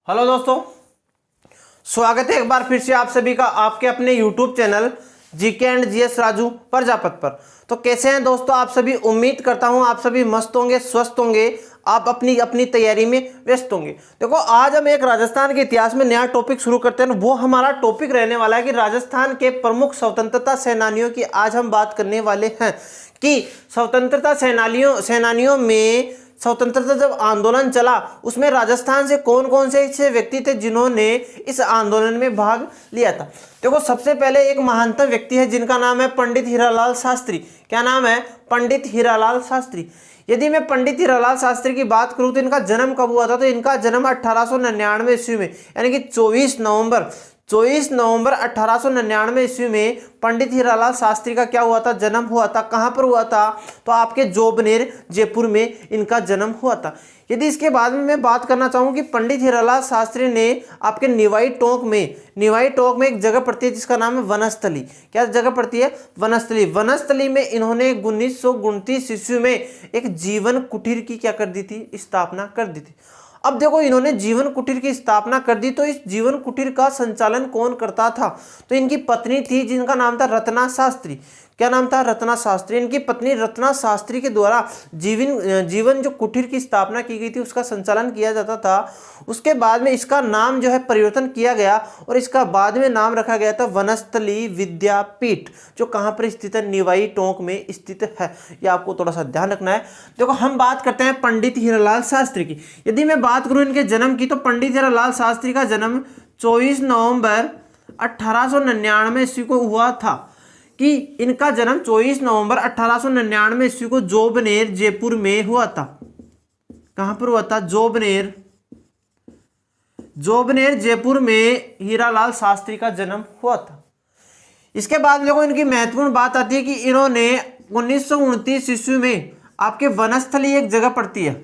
Hello दोस्तों, स्वागत है एक बार फिर से आप सभी का आपके अपने YouTube channel GK and GS Raju Prajapat पर। तो कैसे हैं दोस्तों आप सभी। उम्मीद करता हूं आप सभी मस्त होंगे, स्वस्थ होंगे, आप अपनी अपनी तैयारी में व्यस्त होंगे। देखो आज हम एक राजस्थान के इतिहास में नया टॉपिक शुरू करते हैं। वो हमारा टॉपिक रहने वाला है कि राजस्थान के प्रमुख स्वतंत्रता सेनानियों की आज हम बात करने वाले हैं कि स्वतंत्रता सेनानियों में स्वतंत्रता जब आंदोलन चला उसमें राजस्थान से कौन कौन से ऐसे व्यक्ति थे जिन्होंने इस आंदोलन में भाग लिया था। देखो सबसे पहले एक महानतम व्यक्ति है जिनका नाम है पंडित हीरालाल शास्त्री। क्या नाम है? पंडित हीरालाल शास्त्री। यदि मैं पंडित हीरालाल शास्त्री की बात करूं तो इनका जन्म कब हुआ था? तो इनका जन्म 1899 ईस्वी में, यानी कि 24 नवंबर 1899 ईस्वी में पंडित हीरालाल शास्त्री का क्या हुआ था? जन्म हुआ था। कहां पर हुआ था? तो आपके जोबनेर जयपुर में इनका जन्म हुआ था। यदि इसके बाद में मैं बात करना चाहूँ कि पंडित हीरालाल शास्त्री ने आपके निवाई टोंक में एक जगह पड़ती है जिसका नाम है वनस्थली। क्या जगह पड़ती है? वनस्थली में इन्होंने 1929 ईस्वी में एक जीवन कुटीर की क्या कर दी थी? स्थापना कर दी थी। अब देखो इन्होंने जीवन कुटीर की स्थापना कर दी, तो इस जीवन कुटीर का संचालन कौन करता था? तो इनकी पत्नी थी जिनका नाम था रत्ना शास्त्री। क्या नाम था? रत्ना शास्त्री। इनकी पत्नी रत्ना शास्त्री के द्वारा जीवन जो कुटीर की स्थापना की गई थी उसका संचालन किया जाता था। उसके बाद में इसका नाम जो है परिवर्तन किया गया और इसका बाद में नाम रखा गया था वनस्थली विद्यापीठ, जो कहाँ पर स्थित है? निवाई टोंक में स्थित है। ये आपको थोड़ा सा ध्यान रखना है। देखो हम बात करते हैं पंडित हीरालाल शास्त्री की। यदि मैं बात करूं इनके जन्म की तो पंडित हीरालाल शास्त्री का जन्म 24 नवंबर 1899 ईस्वी को हुआ था। कि इनका जन्म 24 नवंबर 1899 ईस्वी को जोबनेर जयपुर में हुआ था। कहां पर हुआ था? जोबनेर जयपुर में हीरालाल शास्त्री का जन्म हुआ था। इसके बाद देखो इनकी महत्वपूर्ण बात आती है कि इन्होंने 1929 ईस्वी में आपके वनस्थली एक जगह पड़ती है।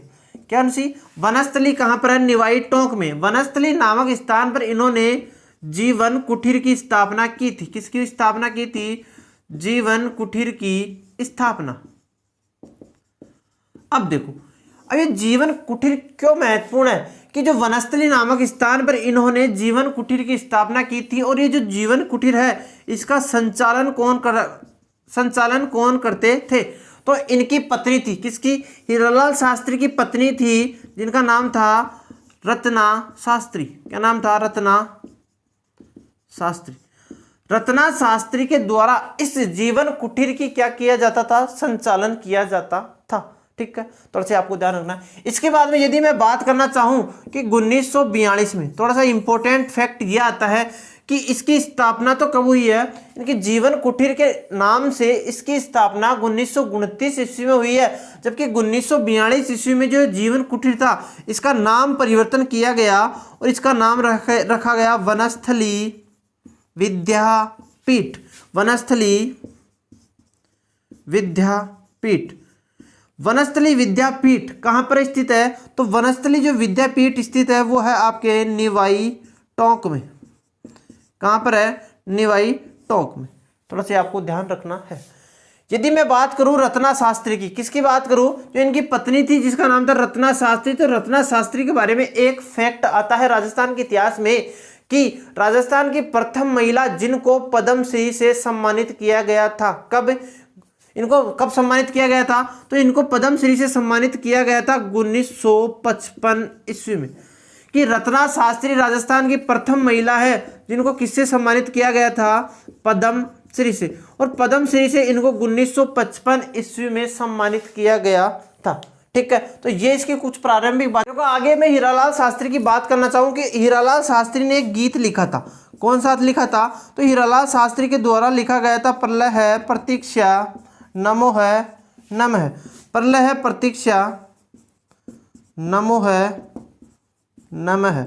क्या सी वनस्थली कहां पर है? निवाई टोंक में। वनस्थली नामक स्थान पर इन्होंने जीवन कुटीर की स्थापना की थी। किसकी स्थापना की थी? जीवन कुटीर की स्थापना। अब देखो अब ये जीवन कुटीर क्यों महत्वपूर्ण है कि जो वनस्थली नामक स्थान पर इन्होंने जीवन कुटीर की स्थापना की थी और ये जो जीवन कुटीर है इसका संचालन कौन करते थे? तो इनकी पत्नी थी। किसकी? हीरालाल शास्त्री की पत्नी थी जिनका नाम था रत्ना शास्त्री। क्या नाम था? रत्ना शास्त्री। रत्ना शास्त्री के द्वारा इस जीवन कुटीर की क्या किया जाता था? संचालन किया जाता था। ठीक है, थोड़ा सा आपको ध्यान रखना है। इसके बाद में यदि मैं बात करना चाहूं कि 1942 में थोड़ा सा इंपॉर्टेंट फैक्ट यह आता है कि इसकी स्थापना तो कब हुई है? इनकी जीवन कुटीर के नाम से इसकी स्थापना 1929 ईस्वी में हुई है, जबकि 1942 ईस्वी में जो जीवन कुटीर था इसका नाम परिवर्तन किया गया और इसका नाम रखा गया वनस्थली विद्यापीठ। वनस्थली विद्यापीठ कहां पर स्थित है? तो वनस्थली जो विद्यापीठ स्थित है वो है आपके निवाई टोंक में। कहां पर है? निवाई टोंक में। थोड़ा सा आपको ध्यान रखना है। यदि मैं बात करूं रत्ना शास्त्री की, किसकी बात करूं? जो इनकी पत्नी थी जिसका नाम था रत्ना शास्त्री। तो रत्ना शास्त्री के बारे में एक फैक्ट आता है राजस्थान के इतिहास में कि राजस्थान की प्रथम महिला जिनको पद्मश्री से सम्मानित किया गया था। कब सम्मानित किया गया था? तो इनको पद्मश्री से सम्मानित किया गया था 1955 ईस्वी में। कि रत्ना शास्त्री राजस्थान की प्रथम महिला है जिनको किससे सम्मानित किया गया था? पद्मश्री से। और पद्मश्री से इनको 1955 ईस्वी में सम्मानित किया गया था। ठीक है, तो ये इसकी कुछ प्रारंभिक बातों को। आगे मैं हीरालाल शास्त्री की बात करना चाहूँ कि हीरालाल शास्त्री ने एक गीत लिखा था। कौन सा लिखा था? तो हीरालाल शास्त्री के द्वारा लिखा गया था प्रलय है प्रतीक्षा नमो है नमः। प्रलय है प्रतीक्षा नमो है नमः।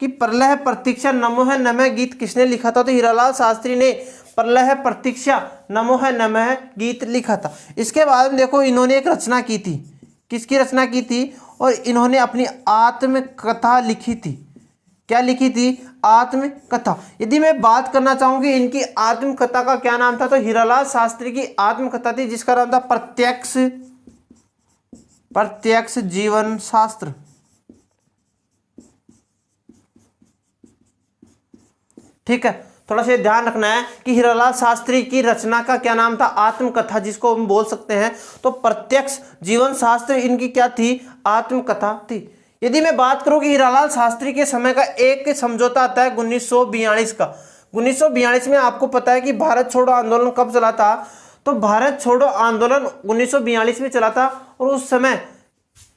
कि प्रलय है प्रतीक्षा नमो है नमः गीत किसने लिखा था? तो हीरालाल शास्त्री ने प्रलय है प्रतीक्षा नमो है नमः गीत लिखा था। इसके बाद देखो इन्होंने एक रचना की थी। किसकी रचना की थी? और इन्होंने अपनी आत्मकथा लिखी थी। क्या लिखी थी? आत्मकथा। यदि मैं बात करना चाहूंगी इनकी आत्मकथा का क्या नाम था? तो हीरालाल शास्त्री की आत्मकथा थी जिसका नाम था प्रत्यक्ष जीवन शास्त्र। ठीक है, थोड़ा सा ध्यान रखना है कि हीरालाल शास्त्री की रचना का क्या नाम था, आत्मकथा, जिसको हम बोल सकते हैं। तो प्रत्यक्ष जीवन शास्त्र इनकी क्या थी, आत्मकथा थी। यदि मैं बात करूं कि हीरालाल शास्त्री के समय का एक समझौता आता है 1942 का। 1942 में आपको पता है कि भारत छोड़ो आंदोलन कब चला था, तो भारत छोड़ो आंदोलन 1942 में चला था, और उस समय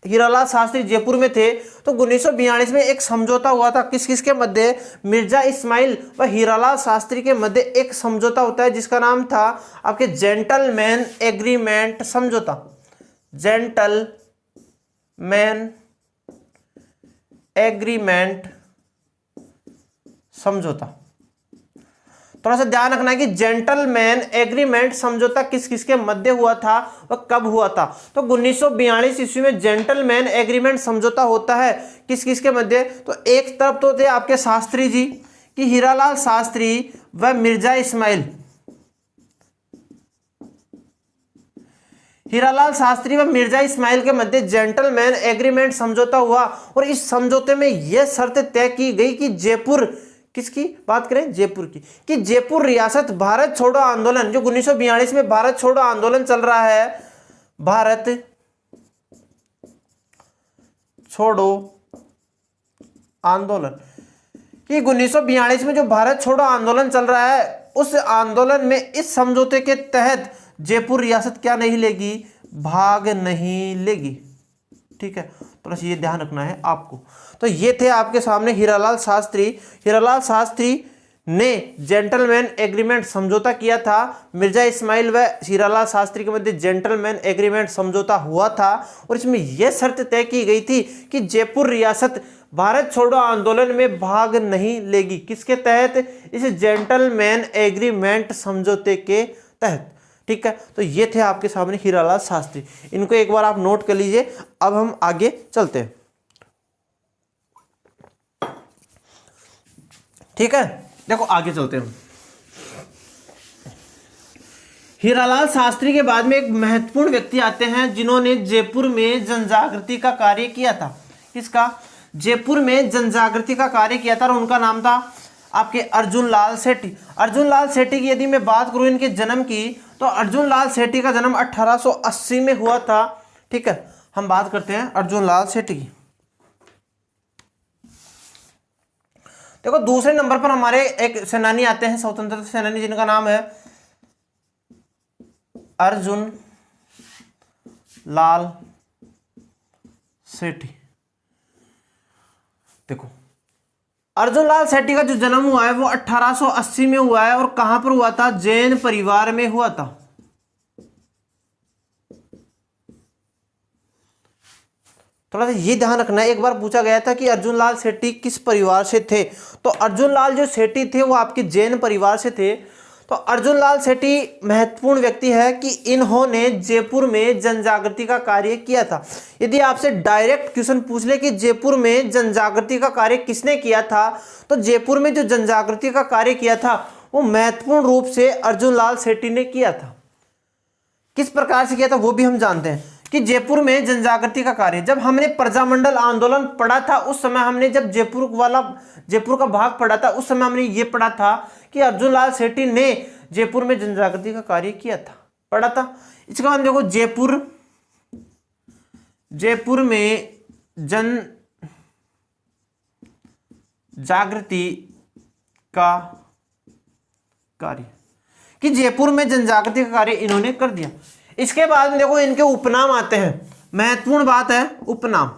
हीरालाल शास्त्री जयपुर में थे। तो 1942 में एक समझौता हुआ था, किस किस के मध्य, मिर्जा इस्माइल व हीरालाल शास्त्री के मध्य एक समझौता होता है जिसका नाम था आपके जेंटलमैन एग्रीमेंट समझौता। जेंटलमैन एग्रीमेंट समझौता। थोड़ा सा ध्यान रखना है कि जेंटलमैन एग्रीमेंट समझौता किस किस के मध्य हुआ था वह कब हुआ था। तो 1942 ईस्वी में जेंटलमैन एग्रीमेंट समझौता होता है किस किस के मध्य, तो एक तरफ तो थे आपके शास्त्री जी कि हीरालाल शास्त्री व मिर्जा इस्माइल, हीरालाल शास्त्री व मिर्जा इस्माइल के मध्य जेंटलमैन एग्रीमेंट समझौता हुआ, और इस समझौते में यह शर्त तय की गई कि जयपुर, किसकी बात करें, जयपुर की, कि जयपुर रियासत भारत छोड़ो आंदोलन, जो 1942 में भारत छोड़ो आंदोलन चल रहा है, भारत छोड़ो आंदोलन, कि 1942 में जो भारत छोड़ो आंदोलन चल रहा है, उस आंदोलन में इस समझौते के तहत जयपुर रियासत क्या नहीं लेगी, भाग नहीं लेगी। ठीक है, तो ये ध्यान रखना है आपको। तो ये थे आपके सामने हीरालाल शास्त्री। हीरालाल शास्त्री ने जेंटलमैन एग्रीमेंट समझौता किया था, मिर्जा इस्माइल व हीरालाल शास्त्री के मध्य जेंटलमैन एग्रीमेंट समझौता हुआ था, और इसमें यह शर्त तय की गई थी कि जयपुर रियासत भारत छोड़ो आंदोलन में भाग नहीं लेगी। किसके तहत, इस जेंटलमैन एग्रीमेंट समझौते के तहत। ठीक है, तो ये थे आपके सामने हीरालाल शास्त्री, इनको एक बार आप नोट कर लीजिए। अब हम आगे चलते हैं। ठीक है, देखो आगे चलते हैं। हीरालाल शास्त्री के बाद में एक महत्वपूर्ण व्यक्ति आते हैं जिन्होंने जयपुर में जनजागृति का कार्य किया था। किसका, जयपुर में जनजागृति का कार्य किया था, और उनका नाम था आपके अर्जुन लाल सेठी। अर्जुन लाल सेठी की यदि मैं बात करूं इनके जन्म की, तो अर्जुन लाल सेठी का जन्म 1880 में हुआ था। ठीक है, हम बात करते हैं अर्जुन लाल सेठी की। देखो दूसरे नंबर पर हमारे एक सेनानी आते हैं, स्वतंत्रता सेनानी, जिनका नाम है अर्जुन लाल सेठी। देखो अर्जुन लाल सेठी का जो जन्म हुआ है वो 1880 में हुआ है, और कहां पर हुआ था, जैन परिवार में हुआ था। थोड़ा सा ये ध्यान रखना है, एक बार पूछा गया था कि अर्जुन लाल सेठी किस परिवार से थे, तो अर्जुन लाल जो सेठी थे वो आपके जैन परिवार से थे। तो अर्जुन लाल सेठी महत्वपूर्ण व्यक्ति है कि इन्होंने जयपुर में जनजागृति का कार्य किया था। यदि आपसे डायरेक्ट क्वेश्चन पूछ ले कि जयपुर में जनजागृति का कार्य किसने किया था, तो जयपुर में जो जनजागृति का कार्य किया था वो महत्वपूर्ण रूप से अर्जुन लाल सेठी ने किया था। किस प्रकार से किया था वो भी हम जानते हैं कि जयपुर में जनजागृति का कार्य, जब हमने प्रजामंडल आंदोलन पढ़ा था उस समय हमने, जब जयपुर का भाग पढ़ा था उस समय हमने ये पढ़ा था कि अर्जुन लाल सेठी ने जयपुर में जनजागृति का कार्य किया था, पढ़ा था। इसके बाद देखो जयपुर में जन जागृति का कार्य, कि जयपुर में जनजागृति का कार्य इन्होंने कर दिया। इसके बाद में देखो इनके उपनाम आते हैं, महत्वपूर्ण बात है उपनाम।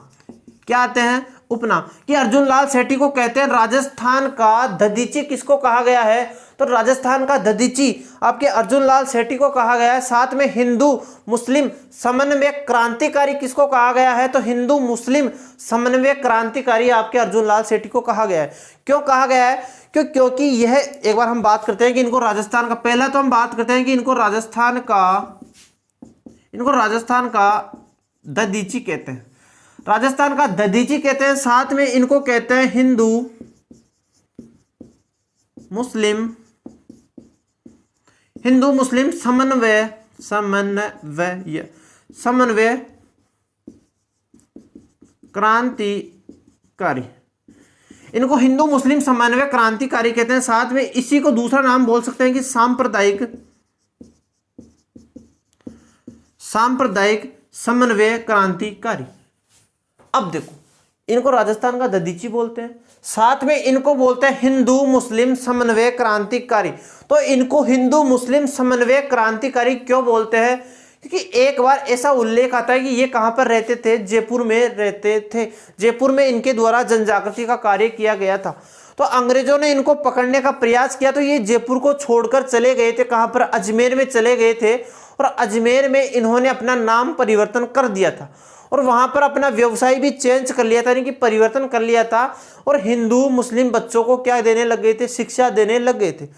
क्या आते हैं, उपनाम, कि अर्जुन लाल सेठी को कहते हैं राजस्थान का दधीची। किसको कहा गया है, तो राजस्थान का दधीची आपके अर्जुन लाल सेठी को कहा गया है। साथ में हिंदू मुस्लिम समन्वय क्रांतिकारी किसको कहा गया है, तो हिंदू मुस्लिम समन्वय क्रांतिकारी आपके अर्जुन लाल सेठी को कहा गया है। क्यों कहा गया है, क्योंकि यह, एक बार हम बात करते हैं कि इनको राजस्थान का, पहला तो हम बात करते हैं कि इनको राजस्थान का दधीची कहते हैं, राजस्थान का दधीची कहते हैं। साथ में इनको कहते हैं हिंदू मुस्लिम समन्वय क्रांतिकारी। इनको हिंदू मुस्लिम समन्वय क्रांतिकारी कहते हैं। साथ में इसी को दूसरा नाम बोल सकते हैं कि सांप्रदायिक समन्वय क्रांतिकारी। अब देखो, इनको राजस्थान का ददीची बोलते हैं, साथ में इनको बोलते हैं हिंदू मुस्लिम समन्वय क्रांतिकारी। तो इनको हिंदू मुस्लिम समन्वय क्रांतिकारी क्यों बोलते हैं? क्योंकि एक बार ऐसा उल्लेख आता है कि ये कहां पर रहते थे, जयपुर में रहते थे। जयपुर में इनके द्वारा जनजागृति का कार्य किया गया था। तो अंग्रेजों ने इनको पकड़ने का प्रयास किया तो ये जयपुर को छोड़कर चले गए थे। कहां पर? अजमेर में चले गए थे, और अजमेर में इन्होंने अपना नाम परिवर्तन कर दिया था और वहां पर अपना व्यवसाय भी चेंज कर लिया था, यानी कि परिवर्तन कर लिया था। और हिंदू मुस्लिम बच्चों को क्या देने लग गए थे? शिक्षा देने लग गए थे।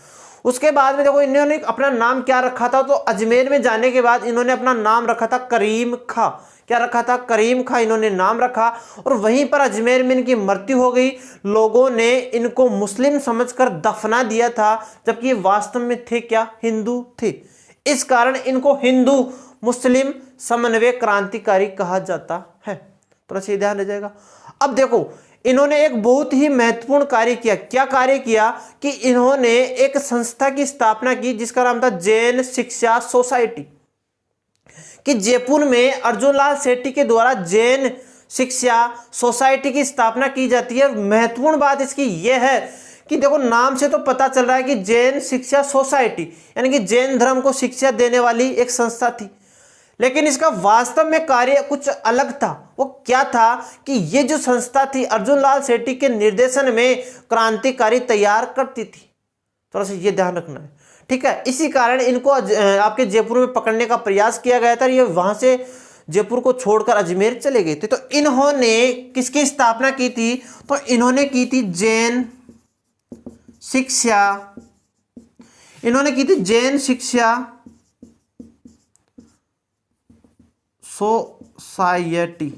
उसके बाद में देखो, इन्होंने अपना नाम क्या रखा था? तो अजमेर में जाने के बाद इन्होंने अपना नाम रखा था करीम खां। क्या रखा था? करीम खां इन्होंने नाम रखा, और वहीं पर अजमेर में इनकी मृत्यु हो गई। लोगों ने इनको मुस्लिम समझकर दफना दिया था, जबकि ये वास्तव में थे क्या? हिंदू थे। इस कारण इनको हिंदू मुस्लिम समन्वय क्रांतिकारी कहा जाता है। थोड़ा सा ध्यान रह जाएगा। अब देखो, इन्होंने एक बहुत ही महत्वपूर्ण कार्य किया। क्या कार्य किया? कि इन्होंने एक संस्था की स्थापना की जिसका नाम था जैन शिक्षा सोसाइटी। कि जयपुर में अर्जुनलाल सेठी के द्वारा जैन शिक्षा सोसाइटी की स्थापना की जाती है। महत्वपूर्ण बात इसकी यह है कि देखो, नाम से तो पता चल रहा है कि जैन शिक्षा सोसाइटी यानी कि जैन धर्म को शिक्षा देने वाली एक संस्था थी, लेकिन इसका वास्तव में कार्य कुछ अलग था। वो क्या था? कि ये जो संस्था थी अर्जुनलाल सेठी के निर्देशन में क्रांतिकारी तैयार करती थी। थोड़ा सा ये ध्यान रखना है, ठीक है। इसी कारण इनको आपके जयपुर में पकड़ने का प्रयास किया गया था। ये वहां से जयपुर को छोड़कर अजमेर चले गए थे। तो इन्होंने किसकी स्थापना की थी? तो इन्होंने की थी जैन शिक्षा, इन्होंने की थी जैन शिक्षा सोसाइटी।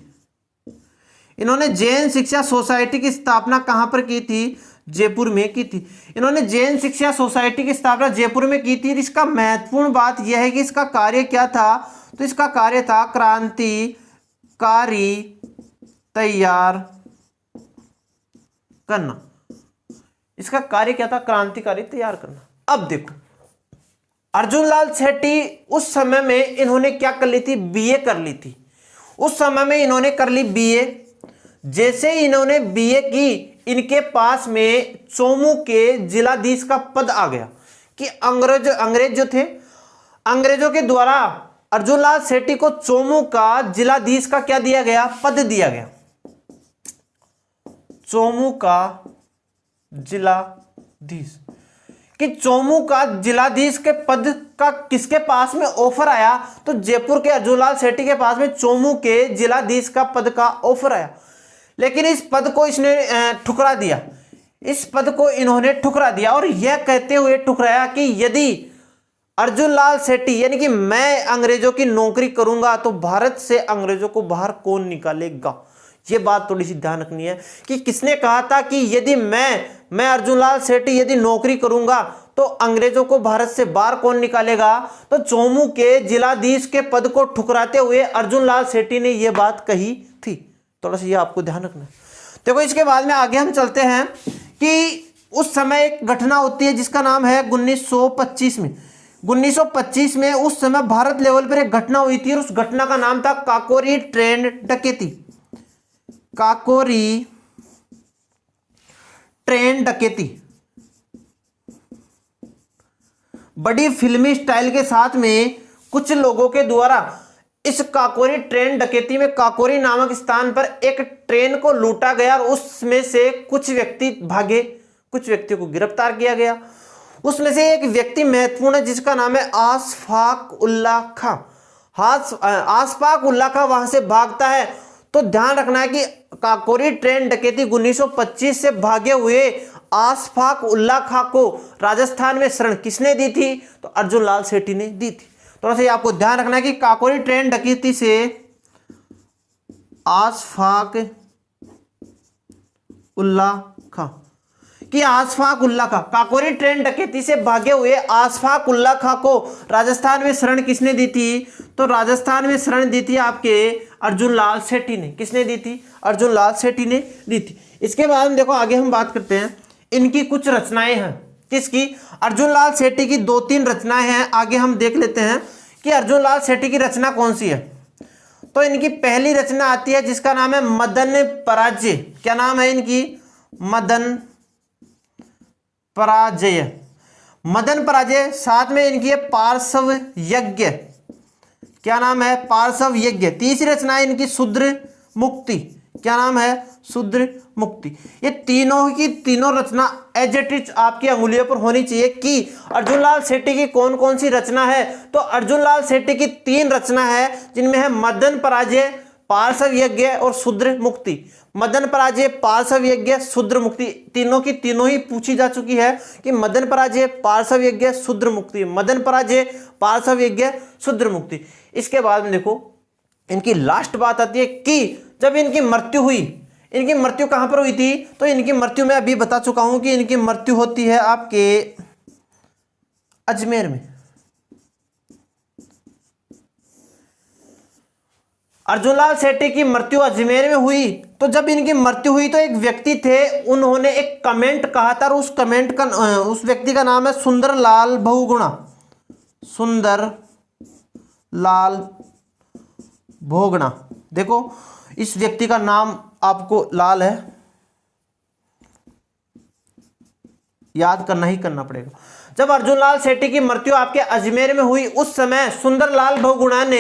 इन्होंने जैन शिक्षा सोसाइटी की स्थापना कहां पर की थी? जयपुर में की थी। इन्होंने जैन शिक्षा सोसाइटी की स्थापना जयपुर में की थी। इसका महत्वपूर्ण बात यह है कि इसका कार्य क्या था? तो इसका कार्य था क्रांतिकारी तैयार करना। इसका कार्य क्या था? क्रांतिकारी तैयार करना। अब देखो, अर्जुनलाल सेठी उस समय में इन्होंने क्या कर ली थी? बीए कर ली थी। उस समय में इन्होंने कर ली बीए। जैसे इन्होंने बीए की, इनके पास में चोमू के जिलाधीश का पद आ गया। कि अंग्रेज जो थे, अंग्रेजों के द्वारा अर्जुनलाल सेठी को चोमू का जिलाधीश का क्या दिया गया? पद दिया गया। चोमू का जिलाधीश। कि चोमू का जिलाधीश के पद का किसके पास में ऑफर आया? तो जयपुर के अर्जुनलाल सेठी के पास में चोमू के जिलाधीश का पद का ऑफर आया। लेकिन इस पद को इसने ठुकरा दिया। इस पद को इन्होंने ठुकरा दिया और यह कहते हुए ठुकराया कि यदि अर्जुनलाल सेठी यानी कि मैं अंग्रेजों की नौकरी करूंगा तो भारत से अंग्रेजों को बाहर कौन निकालेगा। ये बात थोड़ी सी ध्यान रखनी है कि किसने कहा था कि यदि मैं अर्जुनलाल सेठी यदि नौकरी करूंगा तो अंग्रेजों को भारत से बाहर कौन निकालेगा। तो चोमू के जिलाधीश के पद को ठुकराते हुए अर्जुनलाल सेठी ने यह बात कही थी। थोड़ा सा ये आपको ध्यान रखना है। देखो, इसके बाद में आगे हम चलते हैं कि उस समय एक घटना होती है जिसका नाम है 1925 में। 1925 में उस समय भारत लेवल पर एक घटना हुई थी और उस घटना का नाम था काकोरी ट्रेन डकैती। काकोरी ट्रेन डकैती। बड़ी फिल्मी स्टाइल के साथ में कुछ लोगों के द्वारा इस काकोरी ट्रेन डकैती में काकोरी नामक स्थान पर एक ट्रेन को लूटा गया और उसमें से कुछ व्यक्ति भागे, कुछ व्यक्तियों को गिरफ्तार किया गया। उसमें से एक व्यक्ति महत्वपूर्ण है जिसका नाम है आसफाक उल्ला खां। आसफाक उल्ला खां वहां से भागता है। तो ध्यान रखना है कि काकोरी ट्रेन डकैती 1925 से भागे हुए आसफाक उल्ला खां को राजस्थान में शरण किसने दी थी? तो अर्जुनलाल सेठी ने दी थी। थोड़ा सा आपको ध्यान रखना है कि काकोरी ट्रेन डकैती से आसफाक उल्ला खां कि आसफाक उल्ला खां, काकोरी ट्रेन डकैती से भागे हुए आसफाक उल्ला खां को राजस्थान में शरण किसने दी थी? तो राजस्थान में शरण दी थी आपके अर्जुनलाल सेठी ने। किसने दी थी? अर्जुनलाल सेठी ने दी थी। इसके बाद देखो आगे हम बात करते हैं इनकी कुछ रचनाएं हैं। किसकी? अर्जुन लाल सेठी की 2-3 रचनाएं हैं। आगे हम देख लेते हैं कि अर्जुन लाल सेठी की रचना कौन सी है। तो इनकी पहली रचना आती है जिसका नाम है मदन पराजय। क्या नाम है इनकी? मदन पराजय। मदन पराजय। साथ में इनकी है पार्श्व यज्ञ। क्या नाम है? पार्श्व यज्ञ। तीसरी रचना है इनकी शूद्र मुक्ति। क्या नाम है? शूद्र मुक्ति। ये तीनों की तीनों रचना एज इट इज आपकी अंगुलियों पर होनी चाहिए कि अर्जुन लाल सेठी की कौन कौन सी रचना है। तो अर्जुन लाल सेठी की 3 रचना है जिनमें है मदन पराजय, पार्श्व यज्ञ और शूद्र मुक्ति। मदन पराजय, पार्श्व यज्ञ, शूद्र मुक्ति, तीनों की तीनों ही पूछी जा चुकी है कि मदन पराजय, पार्श्व यज्ञ, शूद्र मुक्ति। मदन पराजय, पार्श्व यज्ञ, शूद्र मुक्ति। इसके बाद में देखो इनकी लास्ट बात आती है कि जब इनकी मृत्यु हुई, इनकी मृत्यु कहां पर हुई थी? तो इनकी मृत्यु मैं अभी बता चुका हूं कि इनकी मृत्यु होती है आपके अजमेर में। अर्जुन लाल सेठी की मृत्यु अजमेर में हुई। तो जब इनकी मृत्यु हुई तो एक व्यक्ति थे, उन्होंने एक कमेंट कहा था और उस कमेंट का उस व्यक्ति का नाम है सुंदर लाल बहुगुणा। सुंदर लाल बहुगुणा। देखो इस व्यक्ति का नाम आपको लाल है, याद करना ही करना पड़ेगा। जब अर्जुन लाल सेठी की मृत्यु आपके अजमेर में हुई उस समय सुंदर लाल बहुगुणा ने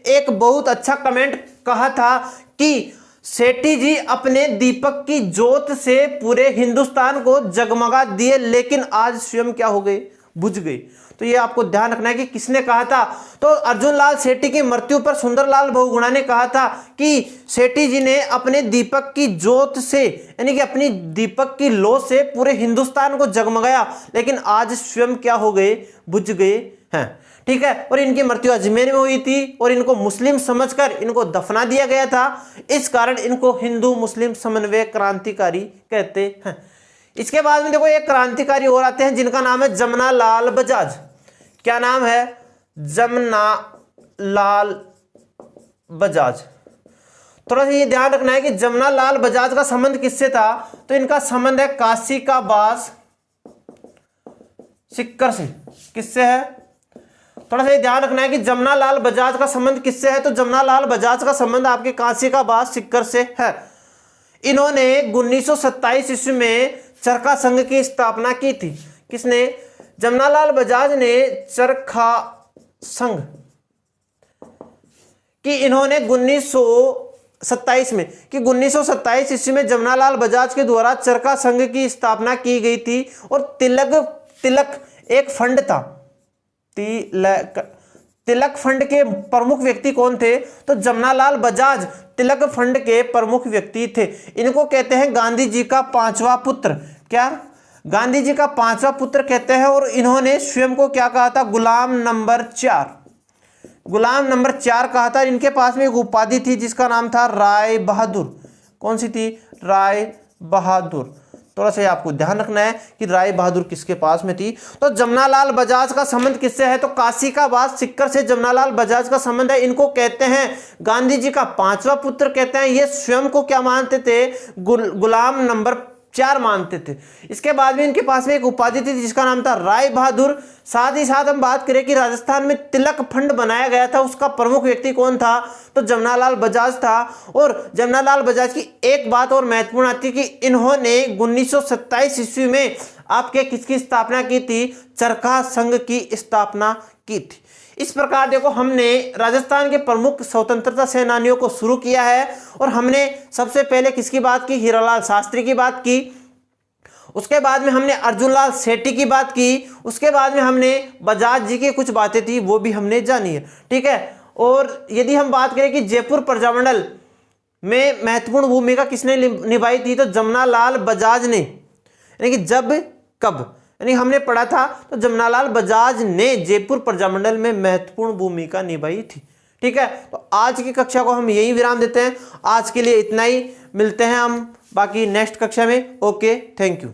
एक बहुत अच्छा कमेंट कहा था कि सेठी जी अपने दीपक की ज्योत से पूरे हिंदुस्तान को जगमगा दिए, लेकिन आज स्वयं क्या हो गए? बुझ गए। तो ये आपको ध्यान रखना है कि किसने कहा था। तो अर्जुन लाल सेठी की मृत्यु पर सुंदरलाल बहुगुणा ने कहा था कि सेठी जी ने अपने दीपक की ज्योत से, यानी कि अपनी दीपक की लो से पूरे हिंदुस्तान को जगमगाया, लेकिन आज स्वयं क्या हो गए? बुझ गए हैं। ठीक है। और इनकी मृत्यु अजमेर में हुई थी और इनको मुस्लिम समझकर इनको दफना दिया गया था। इस कारण इनको हिंदू मुस्लिम समन्वय क्रांतिकारी कहते हैं। इसके बाद में देखो एक क्रांतिकारी और आते हैं जिनका नाम है जमना लाल बजाज। क्या नाम है? जमना लाल बजाज। थोड़ा सा ये ध्यान रखना है कि जमना लाल बजाज का संबंध किससे था? तो इनका संबंध है काशी का बास सिक्कर से। किससे है? थोड़ा सा ये ध्यान रखना है कि जमना लाल बजाज का संबंध किससे है? तो जमना लाल बजाज का संबंध आपके काशी का बास सिक्कर से है। इन्होंने 1927 ईस्वी में चरखा संघ की स्थापना की थी। किसने? जमनालाल बजाज ने चरखा संघ कि इन्होंने 1927 में 1927 ईस्वी में जमनालाल बजाज के द्वारा चरखा संघ की स्थापना की गई थी। और तिलक एक फंड था। तिलक फंड के प्रमुख व्यक्ति कौन थे? तो जमनालाल बजाज तिलक फंड के प्रमुख व्यक्ति थे। इनको कहते हैं गांधी जी का 5वां पुत्र। क्या? गांधी जी का 5वां पुत्र कहते हैं। और इन्होंने स्वयं को क्या कहा था? गुलाम नंबर 4। गुलाम नंबर 4 कहा था। इनके पास में एक उपाधि थी जिसका नाम था राय बहादुर। कौन सी थी? राय बहादुर। थोड़ा सा आपको ध्यान रखना है कि राय बहादुर किसके पास में थी। तो जमनालाल बजाज का संबंध किससे है? तो काशी का बास सिक्कर से जमनालाल बजाज का संबंध है। इनको कहते हैं गांधी जी का 5वां पुत्र कहते हैं। ये स्वयं को क्या मानते थे? गुलाम नंबर 4 मानते थे। इसके बाद में इनके पास में एक उपाधि थी जिसका नाम था राय बहादुर। साथ ही साथ हम बात करें कि राजस्थान में तिलक फंड बनाया गया था, उसका प्रमुख व्यक्ति कौन था? तो जमनालाल बजाज था। और जमनालाल बजाज की एक बात और महत्वपूर्ण आती है कि इन्होंने 1927 ईस्वी में आपके किसकी स्थापना की थी? चरखा संघ की स्थापना की थी। इस प्रकार देखो हमने राजस्थान के प्रमुख स्वतंत्रता सेनानियों को शुरू किया है। और हमने सबसे पहले किसकी बात की? हीरालाल शास्त्री की बात की। उसके बाद में हमने अर्जुन लाल सेठी की बात की। उसके बाद में हमने बजाज जी की कुछ बातें थी वो भी हमने जानी है। ठीक है। और यदि हम बात करें कि जयपुर प्रजामंडल में महत्वपूर्ण भूमिका किसने निभाई थी? तो जमनालाल बजाज ने। यानी कि जब कब यानी हमने पढ़ा था तो जमनालाल बजाज ने जयपुर प्रजामंडल में महत्वपूर्ण भूमिका निभाई थी। ठीक है। तो आज की कक्षा को हम यही विराम देते हैं। आज के लिए इतना ही। मिलते हैं हम बाकी नेक्स्ट कक्षा में। Okay, thank you.